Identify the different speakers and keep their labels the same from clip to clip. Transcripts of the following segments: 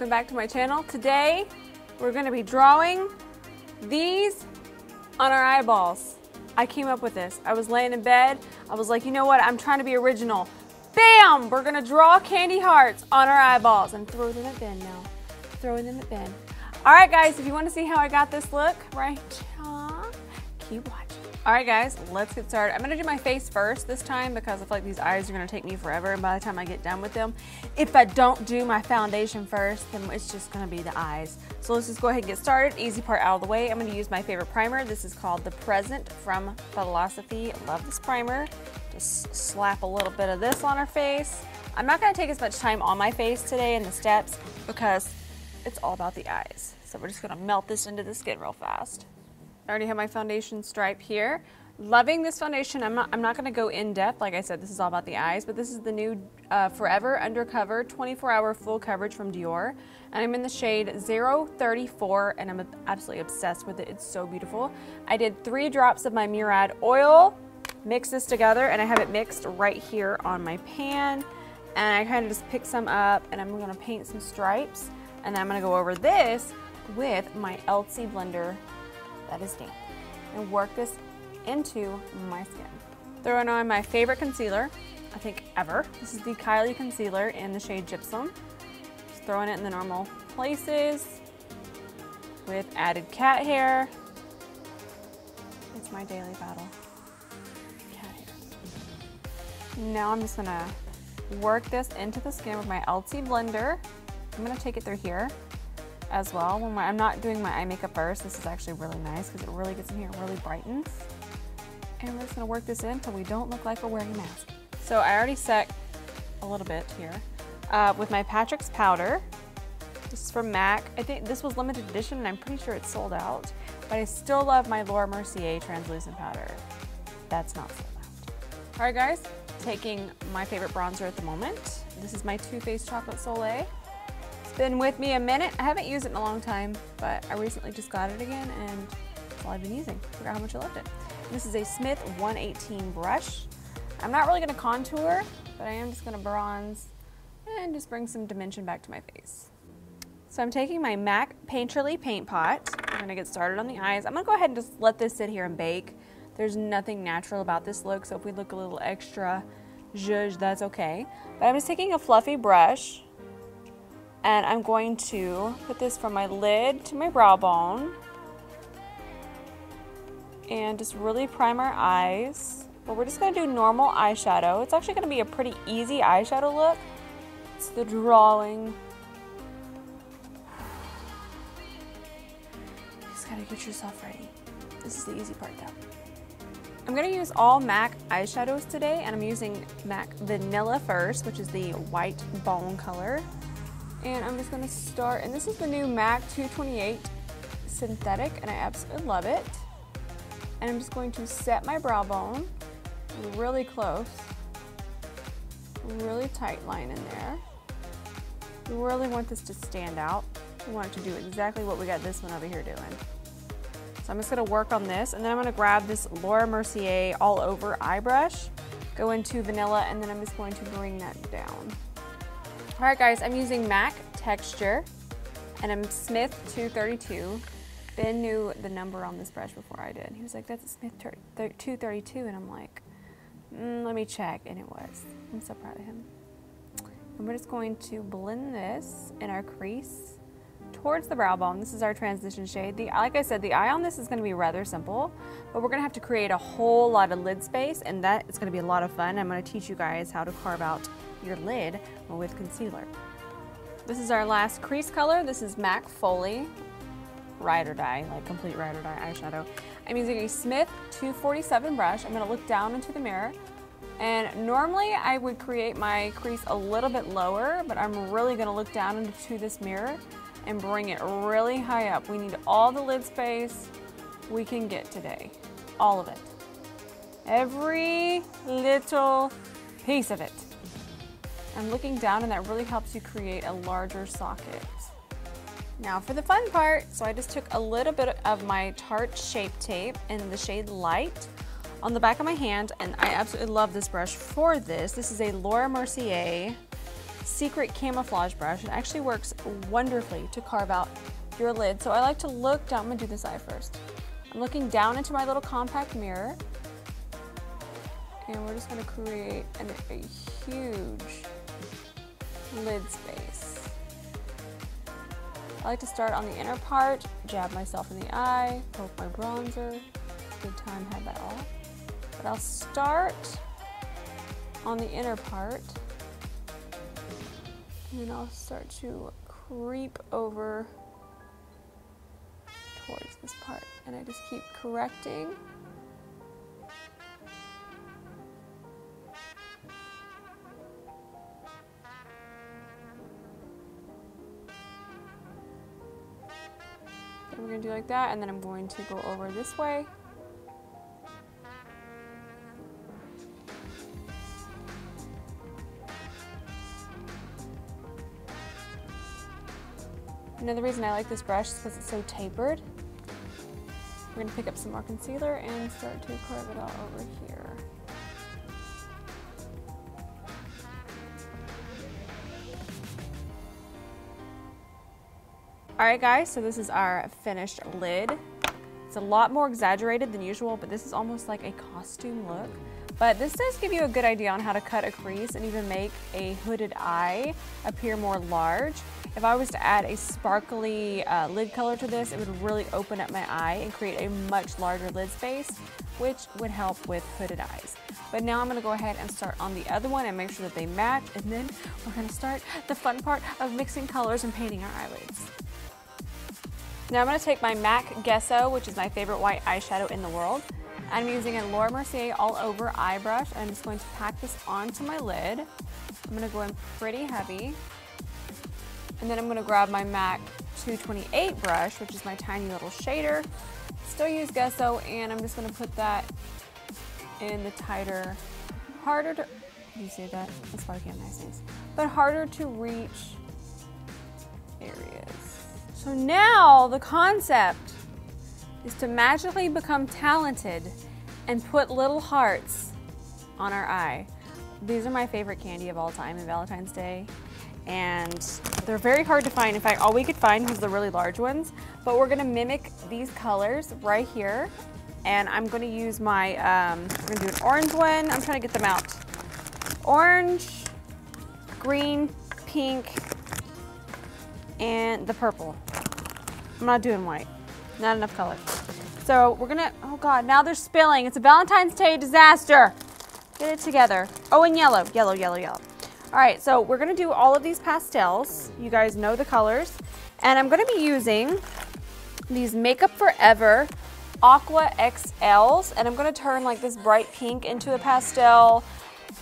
Speaker 1: welcome back to my channel. Today we're going to be drawing these on our eyeballs. I came up with this. I was laying in bed. I was like, you know what? I'm trying to be original. Bam! We're going to draw candy hearts on our eyeballs and throw them at Ben now. Throwing them at Ben. All right, guys, if you want to see how I got this look, right, keep watching. All right, guys, let's get started. I'm going to do my face first this time because I feel like these eyes are going to take me forever, and by the time I get done with them, if I don't do my foundation first, then it's just going to be the eyes. So let's just go ahead and get started. Easy part out of the way. I'm going to use my favorite primer. This is called The Present from Philosophy. Love this primer. Just slap a little bit of this on our face. I'm not going to take as much time on my face today in the steps because it's all about the eyes. So we're just going to melt this into the skin real fast. I already have my foundation stripe here. Loving this foundation. I'm not going to go in depth. Like I said, this is all about the eyes, but this is the new Forever Undercover 24-hour full coverage from Dior. And I'm in the shade 034, and I'm absolutely obsessed with it. It's so beautiful. I did 3 drops of my Murad oil, mix this together, and I have it mixed right here on my pan. And I kind of just pick some up, and I'm going to paint some stripes. And then I'm going to go over this with my LC blender that is damp and work this into my skin. Throwing on my favorite concealer, I think ever. This is the Kylie concealer in the shade Gypsum. Just throwing it in the normal places with added cat hair. It's my daily battle. Cat hair. Now I'm just gonna work this into the skin with my LC blender. I'm gonna take it through here as well. When I'm not doing my eye makeup first, this is actually really nice because it really gets in here and really brightens. And we're just gonna work this in until we don't look like we're wearing a mask. So I already set a little bit here with my Patrick's powder. This is from MAC. I think this was limited edition and I'm pretty sure it's sold out, but I still love my Laura Mercier translucent powder. That's not sold out. All right, guys, taking my favorite bronzer at the moment. This is my Too Faced Chocolate Soleil. It's been with me a minute. I haven't used it in a long time, but I recently just got it again and that's all I've been using. Forgot how much I loved it. This is a Smith 118 brush. I'm not really gonna contour, but I am just gonna bronze and just bring some dimension back to my face. So I'm taking my MAC Painterly paint pot. I'm gonna get started on the eyes. I'm gonna go ahead and just let this sit here and bake. There's nothing natural about this look, so if we look a little extra zhuzh, that's okay. But I'm just taking a fluffy brush and I'm going to put this from my lid to my brow bone and just really prime our eyes. But we're just gonna do normal eyeshadow. It's actually gonna be a pretty easy eyeshadow look. It's the drawing. You just gotta get yourself ready. This is the easy part though. I'm gonna use all MAC eyeshadows today, and I'm using MAC Vanilla first, which is the white bone color. And I'm just gonna start, and this is the new MAC 228 synthetic, and I absolutely love it. And I'm just going to set my brow bone really close, really tight line in there. We really want this to stand out. We want it to do exactly what we got this one over here doing. So I'm just gonna work on this, and then I'm gonna grab this Laura Mercier all over eye brush, go into vanilla, and then I'm just going to bring that down. All right, guys, I'm using MAC Texture, and I'm Smith 232. Ben knew the number on this brush before I did. He was like, that's a Smith 232, and I'm like, let me check, and it was. I'm so proud of him. And we're just going to blend this in our crease towards the brow bone. This is our transition shade. Like I said, the eye on this is gonna be rather simple, but we're gonna have to create a whole lot of lid space, and that is gonna be a lot of fun. I'm gonna teach you guys how to carve out your lid with concealer. This is our last crease color. This is MAC Folie Ride or Die, like complete Ride or Die eyeshadow. I'm using a Smith 247 brush. I'm gonna look down into the mirror, and normally I would create my crease a little bit lower, but I'm really gonna look down into this mirror and bring it really high up. We need all the lid space we can get today. All of it. Every little piece of it. I'm looking down, and that really helps you create a larger socket. Now for the fun part, so I just took a little bit of my Tarte Shape Tape in the shade Light on the back of my hand, and I absolutely love this brush for this. This is a Laura Mercier secret camouflage brush. It actually works wonderfully to carve out your lid. So I like to look down. I'm gonna do this eye first. I'm looking down into my little compact mirror, and we're just gonna create a huge lid space. I like to start on the inner part, jab myself in the eye, poke my bronzer. Good time, had that all. But I'll start on the inner part, and then I'll start to creep over towards this part, and I just keep correcting. Then we're going to do like that, and then I'm going to go over this way. Another reason I like this brush is because it's so tapered. We're going to pick up some more concealer and start to carve it all over here. Alright guys, so this is our finished lid. It's a lot more exaggerated than usual, but this is almost like a costume look. But this does give you a good idea on how to cut a crease and even make a hooded eye appear more large. If I was to add a sparkly lid color to this, it would really open up my eye and create a much larger lid space, which would help with hooded eyes. But now I'm going to go ahead and start on the other one and make sure that they match, and then we're going to start the fun part of mixing colors and painting our eyelids. Now I'm going to take my MAC Guesso, which is my favorite white eyeshadow in the world. I'm using a Laura Mercier all over eye brush. I'm just going to pack this onto my lid. I'm going to go in pretty heavy. And then I'm going to grab my MAC 228 brush, which is my tiny little shader. Still use Guesso, and I'm just going to put that in the tighter, harder to, you see that? That's why I can't nice things. But harder to reach areas. So now the concept is to magically become talented and put little hearts on our eye. These are my favorite candy of all time in Valentine's Day. And they're very hard to find. In fact, all we could find was the really large ones. But we're gonna mimic these colors right here. And I'm gonna use my, we're gonna do an orange one. I'm trying to get them out. Orange, green, pink, and the purple. I'm not doing white, not enough color. So we're gonna, oh God, now they're spilling. It's a Valentine's Day disaster. Get it together. Oh, and yellow, yellow, yellow, yellow. All right, so we're gonna do all of these pastels. You guys know the colors. And I'm gonna be using these Makeup Forever Aqua XLs, and I'm gonna turn like this bright pink into a pastel.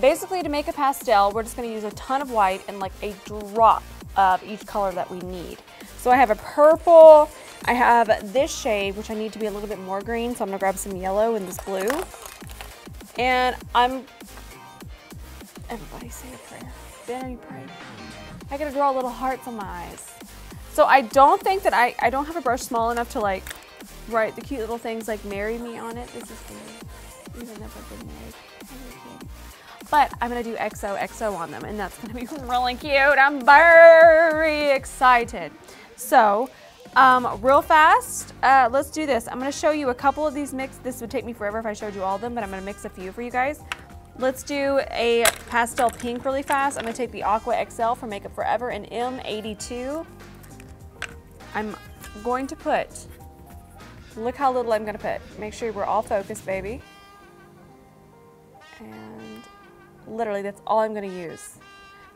Speaker 1: Basically, to make a pastel, we're just gonna use a ton of white and like a drop of each color that we need. So I have a purple, I have this shade, which I need to be a little bit more green, so I'm gonna grab some yellow and this blue. And everybody say a prayer. Vanity, pray. I gotta draw little hearts on my eyes. So I don't think that I don't have a brush small enough to like write the cute little things like marry me on it. This is weird. Even if I've been married. But I'm gonna do XOXO on them, and that's gonna be really cute. I'm very excited. So, real fast, let's do this. I'm gonna show you a couple of these mixed. This would take me forever if I showed you all of them, but I'm gonna mix a few for you guys. Let's do a pastel pink really fast. I'm gonna take the Aqua XL from Makeup Forever in M82. I'm going to put, look how little I'm gonna put. Make sure we're all focused, baby. And literally that's all I'm gonna use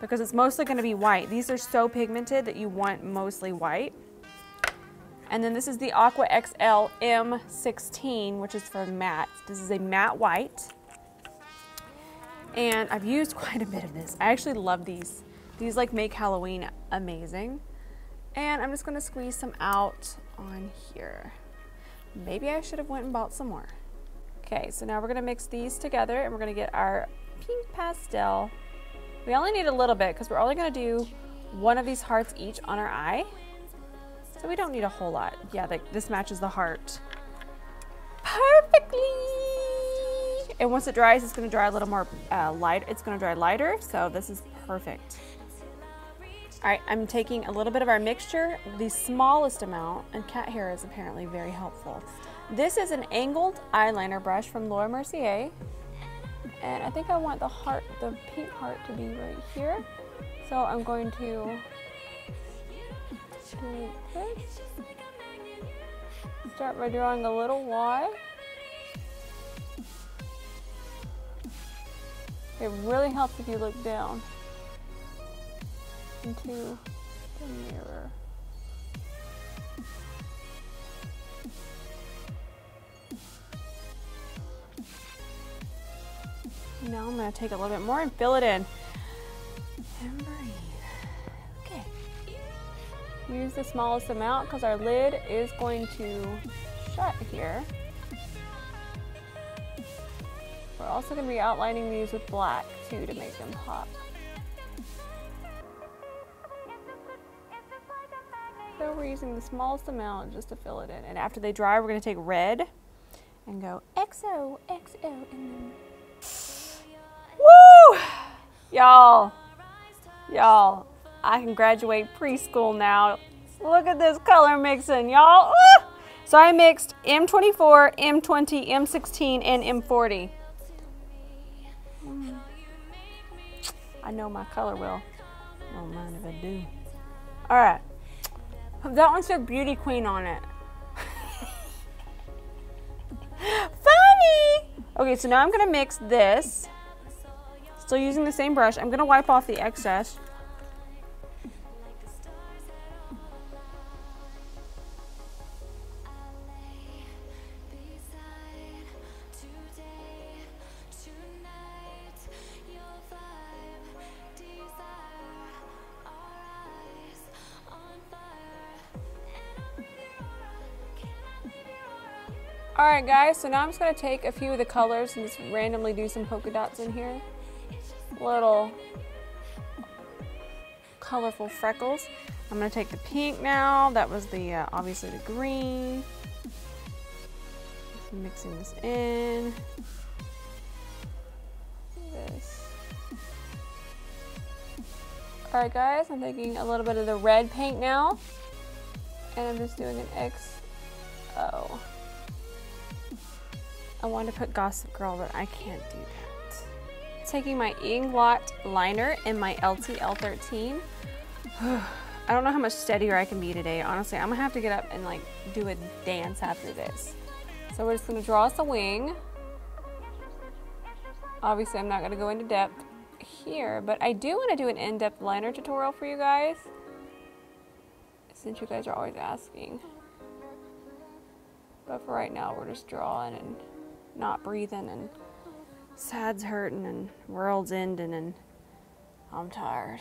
Speaker 1: because it's mostly gonna be white. These are so pigmented that you want mostly white. And then this is the Aqua XL M16, which is for matte. This is a matte white. And I've used quite a bit of this. I actually love these. These like make Halloween amazing. And I'm just gonna squeeze some out on here. Maybe I should have went and bought some more. Okay, so now we're gonna mix these together and we're gonna get our pink pastel. We only need a little bit because we're only gonna do one of these hearts each on our eye. So we don't need a whole lot. Yeah, this matches the heart perfectly. And once it dries, it's gonna dry a little more light. It's gonna dry lighter, so this is perfect. All right, I'm taking a little bit of our mixture, the smallest amount, and cat hair is apparently very helpful. This is an angled eyeliner brush from Laura Mercier. And I think I want the heart, the pink heart, to be right here. So I'm going to do this. Start by drawing a little Y. It really helps if you look down into the mirror. Now I'm going to take a little bit more and fill it in. And breathe. Okay. Use the smallest amount because our lid is going to shut here. We're also going to be outlining these with black too to make them pop. So we're using the smallest amount just to fill it in. And after they dry, we're going to take red and go XOXO and then... Woo! Y'all, I can graduate preschool now. Look at this color mixing, y'all. So I mixed M24, M20, M16, and M40. I know my color will. I don't mind if I do. All right. That one said Beauty Queen on it. Funny! Okay, so now I'm gonna mix this. Still using the same brush. I'm gonna wipe off the excess. Alright guys, so now I'm just going to take a few of the colors and just randomly do some polka dots in here. Little colorful freckles. I'm going to take the pink now. That was the, obviously the green. Just mixing this in. This. Alright guys, I'm taking a little bit of the red paint now. And I'm just doing an XO. I wanted to put Gossip Girl, but I can't do that. Taking my Inglot liner in my LTL13. I don't know how much steadier I can be today. Honestly, I'm gonna have to get up and like do a dance after this. So we're just gonna draw us a wing. Obviously, I'm not gonna go into depth here, but I do want to do an in-depth liner tutorial for you guys, since you guys are always asking. But for right now, we're just drawing and not breathing, and sad's hurting, and world's ending, and I'm tired.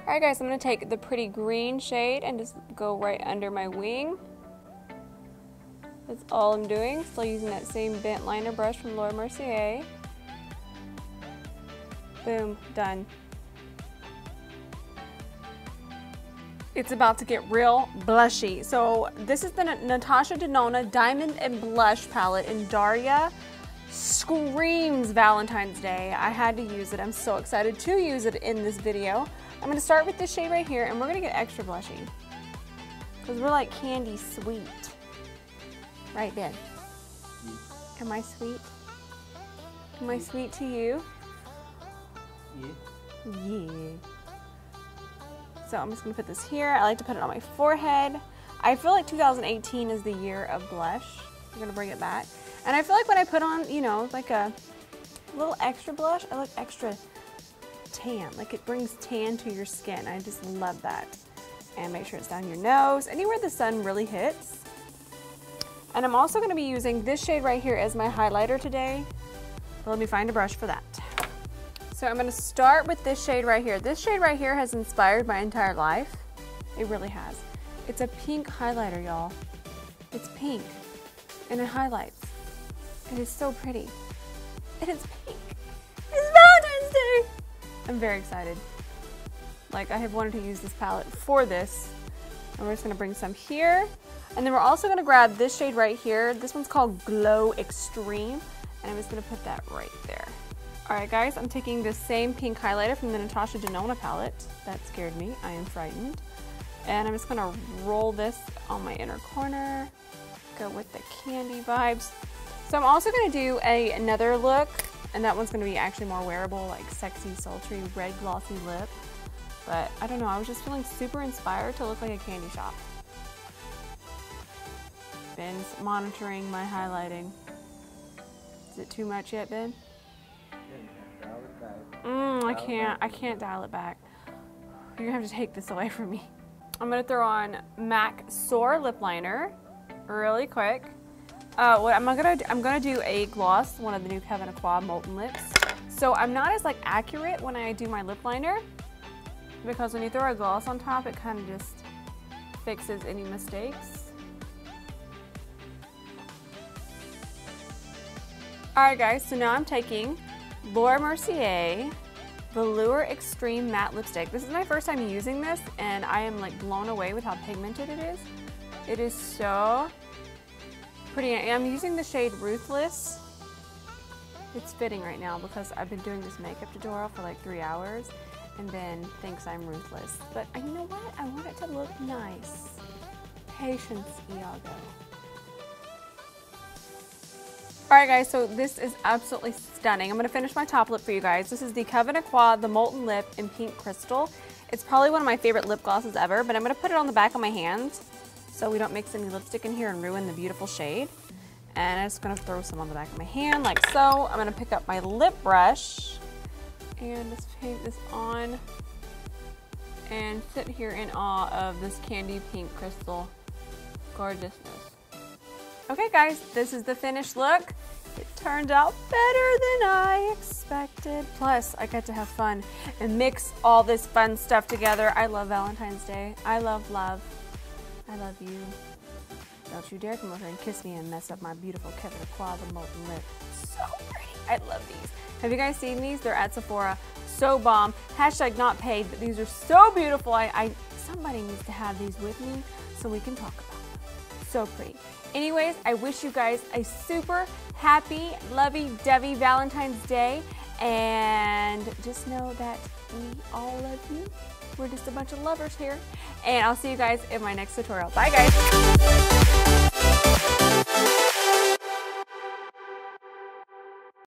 Speaker 1: Alright guys, I'm going to take the pretty green shade and just go right under my wing. That's all I'm doing. Still using that same bent liner brush from Laura Mercier. Boom, done. It's about to get real blushy. So this is the Natasha Denona Diamond and Blush palette in Daria. Screams Valentine's Day. I had to use it. I'm so excited to use it in this video. I'm gonna start with this shade right here, and we're gonna get extra blushy, because we're like candy sweet. Right, Ben? Am I sweet? Am I sweet to you? Yeah. Yeah. So I'm just gonna put this here. I like to put it on my forehead. I feel like 2018 is the year of blush. I'm gonna bring it back. And I feel like when I put on, you know, like a little extra blush, I look extra tan. Like it brings tan to your skin. I just love that. And make sure it's down your nose, anywhere the sun really hits. And I'm also gonna be using this shade right here as my highlighter today. But let me find a brush for that. So I'm gonna start with this shade right here. This shade right here has inspired my entire life. It really has. It's a pink highlighter, y'all. It's pink, and it highlights. It is so pretty. And it's pink. It's Valentine's Day! I'm very excited. Like, I have wanted to use this palette for this. And we're just gonna bring some here. And then we're also gonna grab this shade right here. This one's called Glow Extreme. And I'm just gonna put that right there. Alright guys, I'm taking the same pink highlighter from the Natasha Denona palette. That scared me. I am frightened. And I'm just going to roll this on my inner corner. Go with the candy vibes. So I'm also going to do another look, and that one's going to be actually more wearable, like sexy, sultry, red glossy lip. But I don't know, I was just feeling super inspired to look like a candy shop. Ben's monitoring my highlighting. Is it too much yet, Ben? I can't dial it back. You're gonna have to take this away from me. I'm gonna throw on MAC Soar lip liner really quick. What I'm gonna do a gloss, one of the new Kevin Aqua Molten Lips. So I'm not as like accurate when I do my lip liner, because when you throw a gloss on top, it kind of just fixes any mistakes. Alright guys, so now I'm taking Laura Mercier Velour Extreme Matte Lipstick. This is my first time using this, and I am like blown away with how pigmented it is. It is so pretty. I'm using the shade Ruthless. It's fitting right now because I've been doing this makeup tutorial for like 3 hours, and Ben thinks I'm ruthless. But you know what? I want it to look nice. Patience, Iago. Alright guys, so this is absolutely stunning. I'm going to finish my top lip for you guys. This is the Kevin Aqua, the Molten Lip in Pink Crystal. It's probably one of my favorite lip glosses ever, but I'm going to put it on the back of my hands so we don't mix any lipstick in here and ruin the beautiful shade. And I'm just going to throw some on the back of my hand like so. I'm going to pick up my lip brush and just paint this on and sit here in awe of this candy pink crystal gorgeousness. Okay guys, this is the finished look. It turned out better than I expected. Plus, I get to have fun and mix all this fun stuff together. I love Valentine's Day. I love love. I love you. Don't you dare come over and kiss me and mess up my beautiful Kevin Aqua, the Molten Lip. So pretty. I love these. Have you guys seen these? They're at Sephora. So bomb. Hashtag not paid, but these are so beautiful. Somebody needs to have these with me so we can talk about them. So pretty. Anyways, I wish you guys a super happy, lovey-dovey Valentine's Day, and just know that we all love you. We're just a bunch of lovers here, and I'll see you guys in my next tutorial. Bye, guys.